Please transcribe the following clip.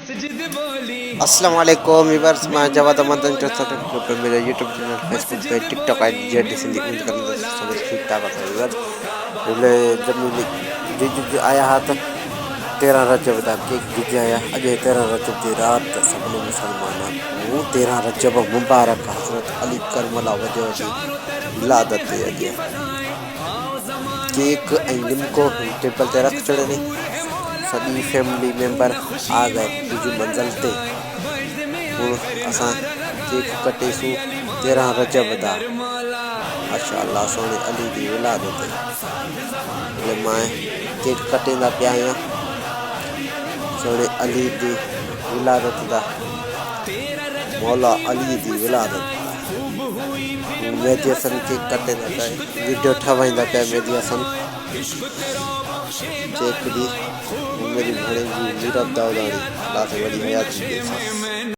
अस्सलाम वालेकुम व्यूअर्स, मैं जवाद अहमद पे मेरे यूट्यूब चैनल, फेसबुक पे, टिकटॉक आई जेड सिंधी उम्मीद करने सब ठीक ठाक है व्यूअर्स। बोले जब मैं जिज आया हा तो 13 रजब दा केक जिज आया अजय 13 रजब की रात सभी मुसलमान को 13 रजब मुबारक हजरत अली करमला वजह जी विलादत अजय केक लिमको टेबल ते रख चढ़े सभी फैमिली मेंबर आ गए मुझी मंजिल ते हुण असां केक कटेसूं 13 रजब दा माशाअल्लाह सोने अली दी विलादत ते मैं केक कटेंदा पिया आहियां सोने अली दी विलादत दा मौला अली दी विलादत मेहदी हसन केक कटेंदा पिया वीडियो ठवाईंदा पिया मेहदी हसन केक दी मेरी भेण जी मीरब दाऊदाणी अल्लाह से वॾी हयात ॾे